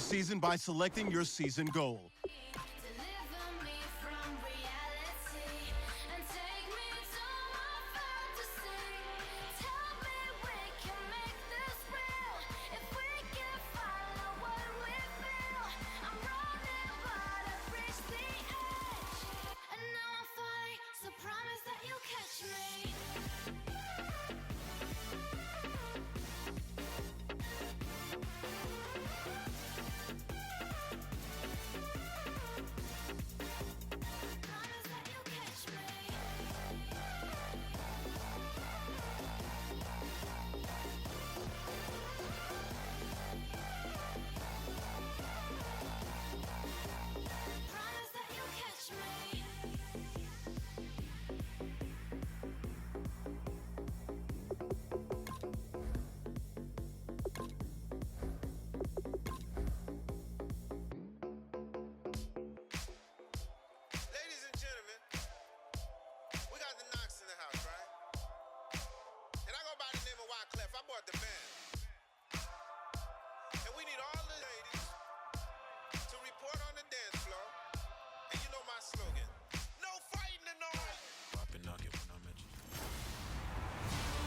season by selecting your season goal.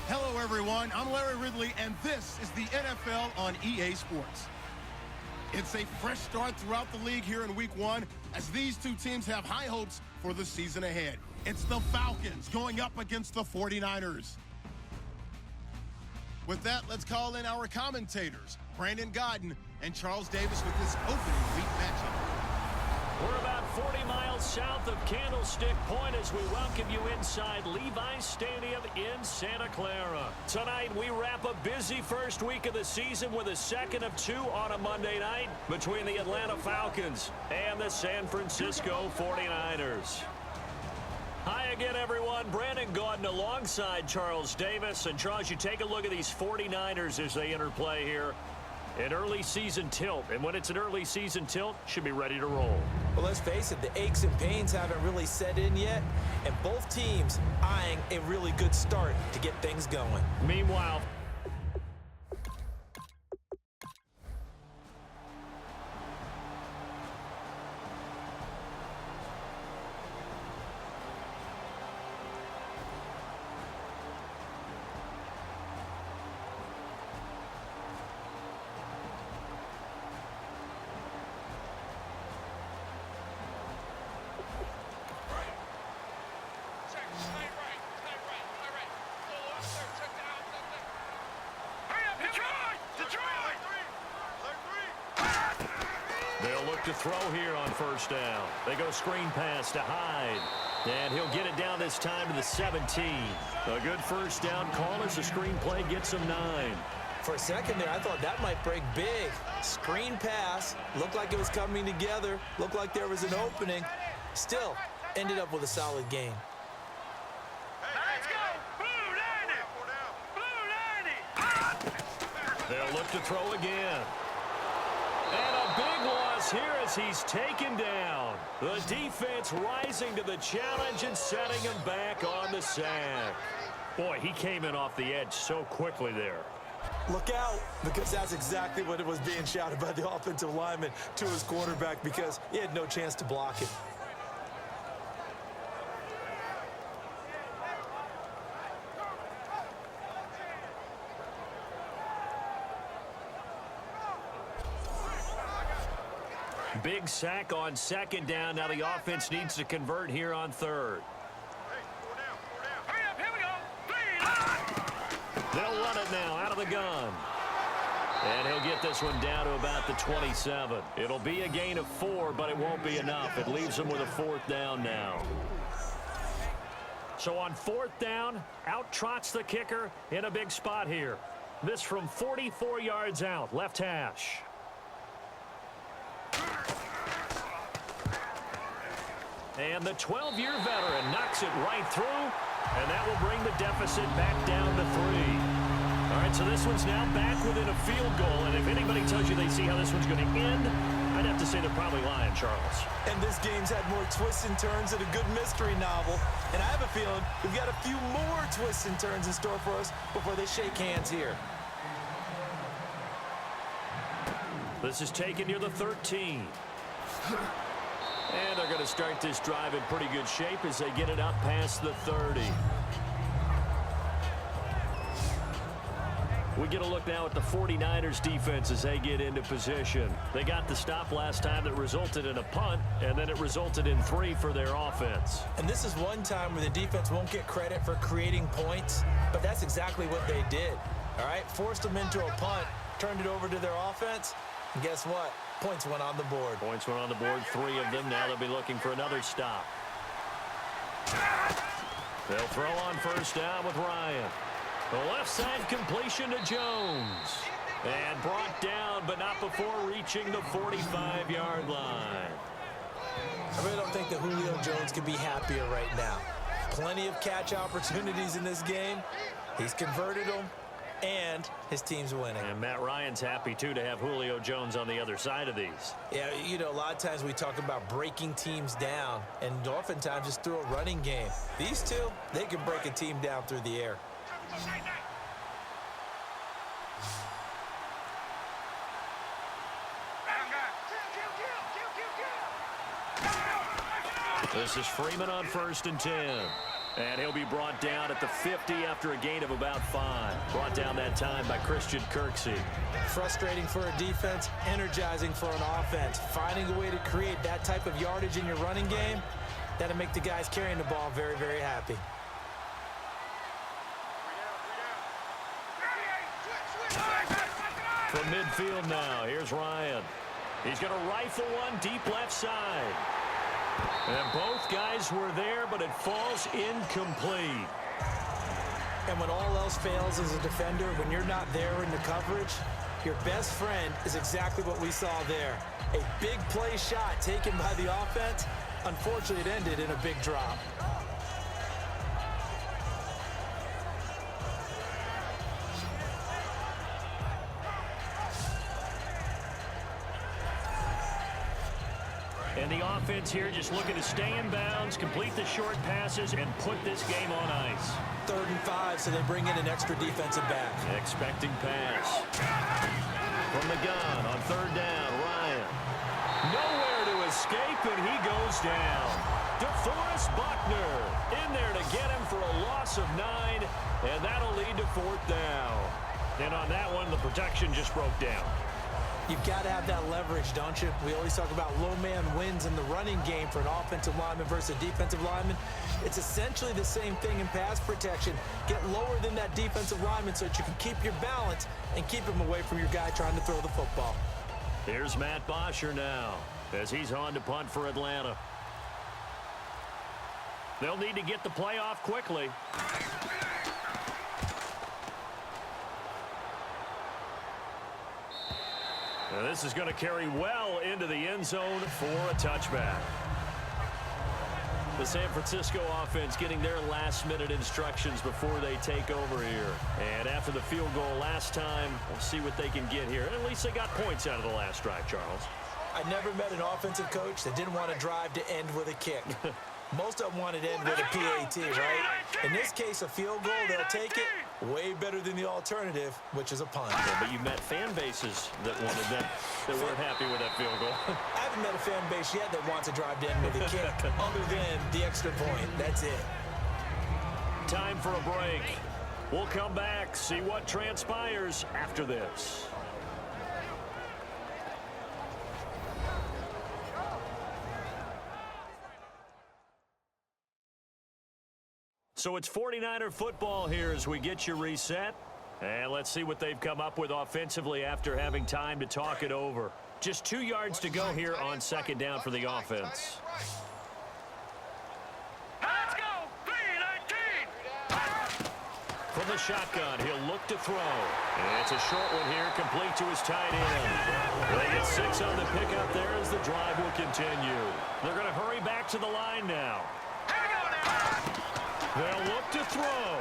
Hello, everyone. I'm Larry Ridley, and this is the NFL on EA Sports. It's a fresh start throughout the league here in Week 1 as these two teams have high hopes for the season ahead. It's the Falcons going up against the 49ers. With that, let's call in our commentators, Brandon Godden and Charles Davis, with this opening week matchup. We're about 40 miles south of Candlestick Point as we welcome you inside Levi's Stadium in Santa Clara. Tonight, we wrap a busy first week of the season with a second of two on a Monday night between the Atlanta Falcons and the San Francisco 49ers. Hi again, everyone. Brandon Gaudin alongside Charles Davis. And, Charles, you take a look at these 49ers as they interplay here. An early season tilt, and when it's an early season tilt, should be ready to roll. Well, let's face it, the aches and pains haven't really set in yet, and both teams eyeing a really good start to get things going. Meanwhile, they'll look to throw here on first down. They go screen pass to Hyde. And he'll get it down this time to the 17. A good first down call as the screen play gets him 9. For a second there, I thought that might break big. Screen pass. Looked like it was coming together. Looked like there was an opening. Still, ended up with a solid game. Let's go! Blue 90! They'll look to throw again. And a big loss here as he's taken down. The defense rising to the challenge and setting him back on the sack. Boy, he came in off the edge so quickly there. Look out, because that's exactly what it was being shouted by the offensive lineman to his quarterback, because he had no chance to block it. Big sack on second down. Now the offense needs to convert here on third. Hurry up, here we go! They'll run it now out of the gun. And he'll get this one down to about the 27. It'll be a gain of 4, but it won't be enough. It leaves them with a fourth down now. So on fourth down, out trots the kicker in a big spot here. This from 44 yards out, left hash. And the 12-year veteran knocks it right through, and that will bring the deficit back down to 3. All right, so this one's now back within a field goal, and if anybody tells you they see how this one's going to end, I'd have to say they're probably lying, Charles. And this game's had more twists and turns than a good mystery novel, and I have a feeling we've got a few more twists and turns in store for us before they shake hands here. This is taken near the 13. And they're going to start this drive in pretty good shape as they get it up past the 30. We get a look now at the 49ers defense as they get into position. They got the stop last time that resulted in a punt, and then it resulted in 3 for their offense. And this is one time where the defense won't get credit for creating points, but that's exactly what they did. All right, forced them into a punt, turned it over to their offense, and guess what? Points went on the board. Points went on the board, 3 of them. Now they'll be looking for another stop. They'll throw on first down with Ryan. The left side completion to Jones. And brought down, but not before reaching the 45-yard line. I really don't think that Julio Jones could be happier right now. Plenty of catch opportunities in this game. He's converted them, and his team's winning. And Matt Ryan's happy, too, to have Julio Jones on the other side of these. Yeah, you know, a lot of times we talk about breaking teams down, and oftentimes just through a running game. These two, they can break a team down through the air. This is Freeman on 1st and 10. And he'll be brought down at the 50 after a gain of about 5. Brought down that time by Christian Kirksey. Frustrating for a defense, energizing for an offense. Finding a way to create that type of yardage in your running game, that'll make the guys carrying the ball very, very happy. From midfield now, here's Ryan. He's going to rifle one deep left side. And both guys were there, but it falls incomplete. And when all else fails as a defender, when you're not there in the coverage, your best friend is exactly what we saw there. A big play shot taken by the offense. Unfortunately, it ended in a big drop. And the offense here just looking to stay in bounds, complete the short passes, and put this game on ice. 3rd and 5, so they bring in an extra defensive back. Expecting pass. From the gun on 3rd down, Ryan. Nowhere to escape, and he goes down. DeForest Buckner in there to get him for a loss of 9, and that'll lead to 4th down. And on that one, the protection just broke down. You've got to have that leverage, don't you? We always talk about low man wins in the running game for an offensive lineman versus a defensive lineman. It's essentially the same thing in pass protection. Get lower than that defensive lineman so that you can keep your balance and keep him away from your guy trying to throw the football. Here's Matt Bosher now as he's on to punt for Atlanta. They'll need to get the play off quickly. Now this is going to carry well into the end zone for a touchback. The San Francisco offense getting their last-minute instructions before they take over here. And after the field goal last time, we'll see what they can get here. At least they got points out of the last drive, Charles. I never met an offensive coach that didn't want to drive to end with a kick. Most of them wanted to end with a PAT, right? In this case, a field goal, they'll take it. Way better than the alternative, which is a punt. Yeah, but you've met fan bases that wanted that weren't happy with that field goal. I haven't met a fan base yet that wants to drive to end with a kick, other than the extra point. That's it. Time for a break. We'll come back, see what transpires after this. So it's 49er football here as we get you reset. And let's see what they've come up with offensively after having time to talk it over. Just 2 yards to go here on 2nd down for the offense. Let's go! 3-19! From the shotgun, he'll look to throw. And it's a short one here, complete to his tight end. They get 6 on the pickup there as the drive will continue. They're going to hurry back to the line now. Here we go now! They'll look to throw.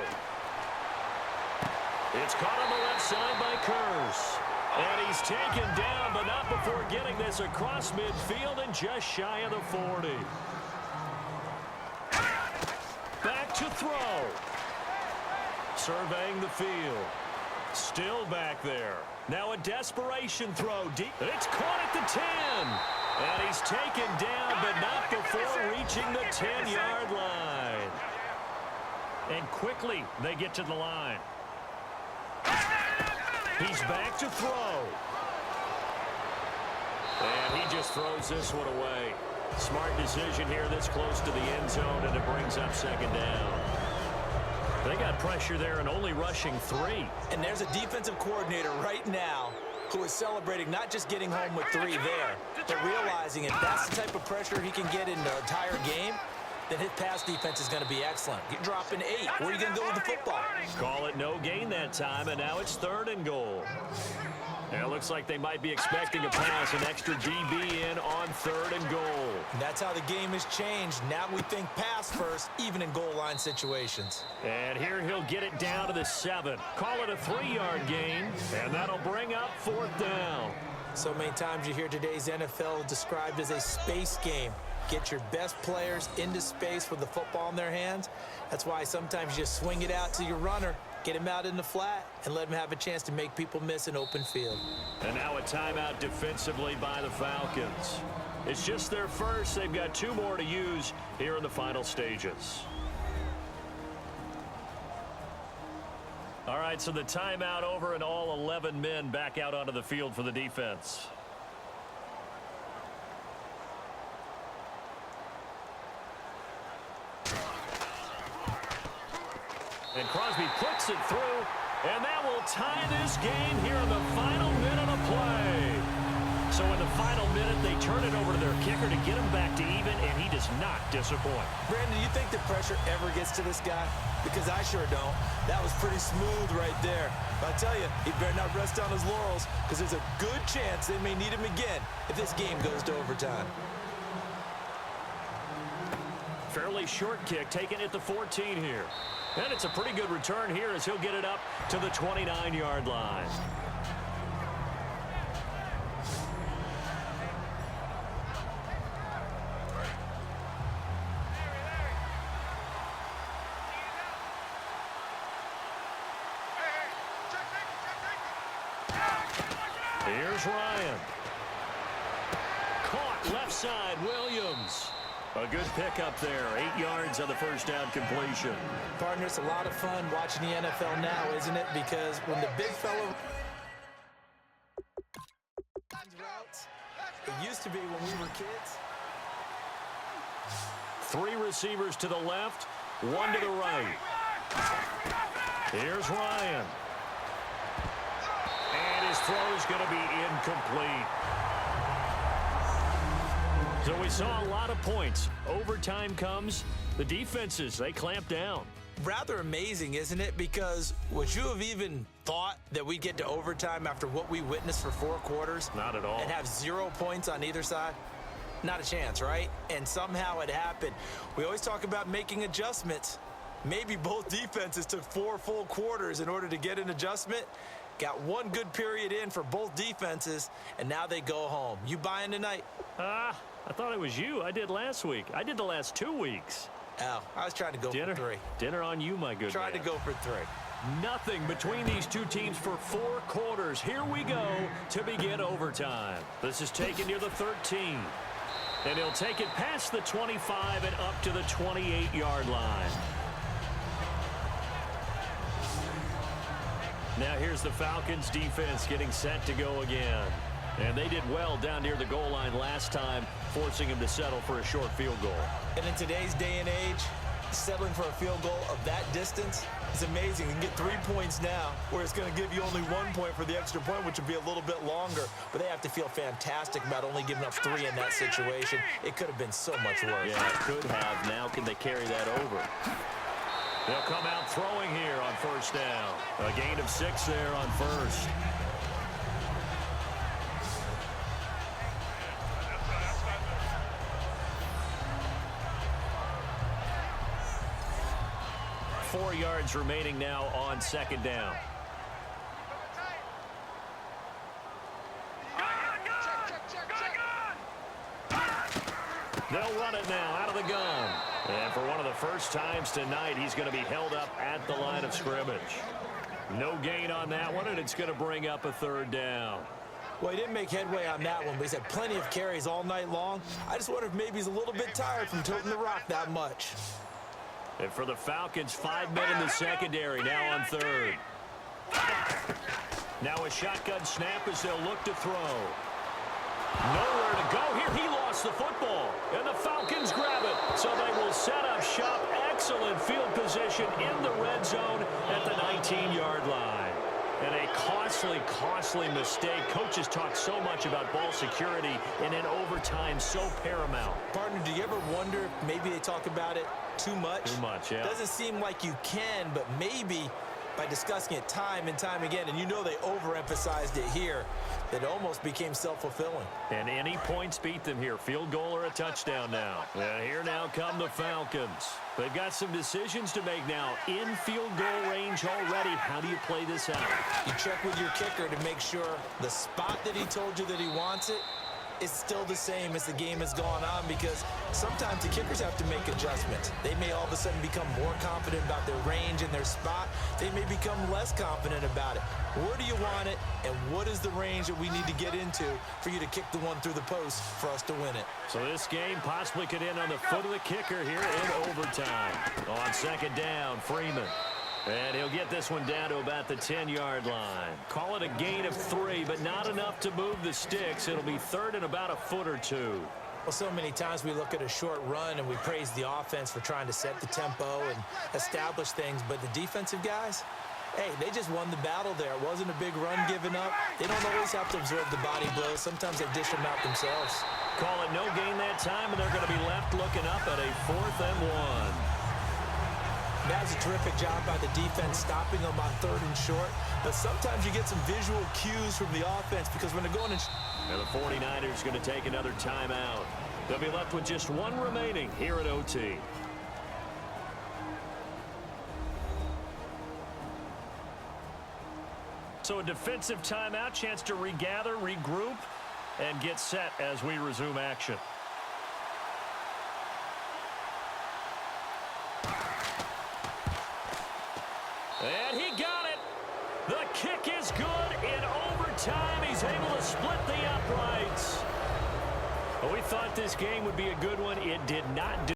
It's caught on the left side by Kurz. And he's taken down, but not before getting this across midfield and just shy of the 40. Back to throw. Surveying the field. Still back there. Now a desperation throw deep. It's caught at the 10. And he's taken down, but not before reaching the 10-yard line. And quickly they get to the line. He's back to throw. And he just throws this one away. Smart decision here this close to the end zone, and it brings up second down. They got pressure there and only rushing 3. And there's a defensive coordinator right now who is celebrating not just getting home with 3 there, but realizing if that's the type of pressure he can get in the entire game, then his pass defense is going to be excellent. You're dropping 8. Where are you going to go with the football? Call it no gain that time, and now it's 3rd and goal. And it looks like they might be expecting a pass, an extra DB in on 3rd and goal. And that's how the game has changed. Now we think pass first, even in goal line situations. And here he'll get it down to the 7. Call it a 3-yard gain, and that'll bring up 4th down. So many times you hear today's NFL described as a space game. Get your best players into space with the football in their hands. That's why sometimes you just swing it out to your runner, get him out in the flat, and let him have a chance to make people miss an open field. And now a timeout defensively by the Falcons. It's just their first. They've got 2 more to use here in the final stages. All right, so the timeout over and all 11 men back out onto the field for the defense. And Crosby puts it through, and that will tie this game here in the final minute of play. So in the final minute, they turn it over to their kicker to get him back to even, and he does not disappoint. Brandon, do you think the pressure ever gets to this guy? Because I sure don't. That was pretty smooth right there. But I tell you, he better not rest on his laurels, because there's a good chance they may need him again if this game goes to overtime. Fairly short kick, taken at the 14 here. And it's a pretty good return here as he'll get it up to the 29-yard line. Here's Ryan. Caught left side, Williams. A good pickup there. 8 yards on the first down completion. Partner, it's a lot of fun watching the NFL now, isn't it? Because when the big fella routes, it used to be when we were kids. 3 receivers to the left, 1 to the right. Here's Ryan. And his throw is going to be incomplete. So we saw a lot of points. Overtime comes. The defenses, they clamp down. Rather amazing, isn't it? Because would you have even thought that we'd get to overtime after what we witnessed for 4 quarters? Not at all. And have 0 points on either side? Not a chance, right? And somehow it happened. We always talk about making adjustments. Maybe both defenses took 4 full quarters in order to get an adjustment. Got 1 good period in for both defenses, and now they go home. You buying tonight? I thought it was you. I did last week. I did the last 2 weeks. Oh, I was trying to go for 3. Dinner on you, my good Tried man. to go for 3. Nothing between these 2 teams for 4 quarters. Here we go to begin overtime. This is taken near the 13. And he'll take it past the 25 and up to the 28-yard line. Now here's the Falcons defense getting set to go again. And they did well down near the goal line last time, forcing him to settle for a short field goal. And in today's day and age, settling for a field goal of that distance is amazing. You can get 3 points now, where it's going to give you only 1 point for the extra point, which would be a little bit longer. But they have to feel fantastic about only giving up 3 in that situation. It could have been so much worse. Yeah, it could have. Now can they carry that over? They'll come out throwing here on first down. A gain of 6 there on first. Four yards remaining now on second down. They'll run it now out of the gun. And for one of the first times tonight, he's going to be held up at the line of scrimmage. No gain on that one, and it's going to bring up a third down. Well, he didn't make headway on that one, but he's had plenty of carries all night long. I just wonder if maybe he's a little bit tired from toting the rock that much. And for the Falcons, 5 men in the secondary, now on third. Now a shotgun snap as they'll look to throw. Nowhere to go here. He lost the football, and the Falcons grab it. So they will set up shop. Excellent field position in the red zone at the 19-yard line. And a costly mistake. Coaches talk so much about ball security, and in overtime, so paramount. Partner, do you ever wonder if maybe they talk about it too much? Too much, yeah. Doesn't seem like you can, but maybe by discussing it time and time again, and you know they overemphasized it here, it almost became self-fulfilling. And any points beat them here. Field goal or a touchdown now. And here now come the Falcons. They've got some decisions to make now. In field goal range already. How do you play this out? You check with your kicker to make sure the spot that he told you that he wants it is still the same as the game has gone on, because sometimes the kickers have to make adjustments. They may all of a sudden become more confident about their range and their spot. They may become less confident about it. Where do you want it, and what is the range that we need to get into for you to kick the one through the post for us to win it? So this game possibly could end on the foot of the kicker here in overtime. On second down, Freeman. And he'll get this one down to about the 10-yard line. Call it a gain of 3, but not enough to move the sticks. It'll be third and about a foot or two. Well, so many times we look at a short run and we praise the offense for trying to set the tempo and establish things, but the defensive guys, hey, they just won the battle there. It wasn't a big run given up. They don't always have to absorb the body blows. Sometimes they dish them out themselves. Call it no gain that time, and they're going to be left looking up at a 4th and 1. That was a terrific job by the defense stopping them on 3rd and short. But sometimes you get some visual cues from the offense, because when they're going in... And the 49ers going to take another timeout. They'll be left with just 1 remaining here at OT. So a defensive timeout, chance to regather, regroup, and get set as we resume action. And he got it. The kick is good in overtime. He's able to split the uprights. Well, we thought this game would be a good one. It did not do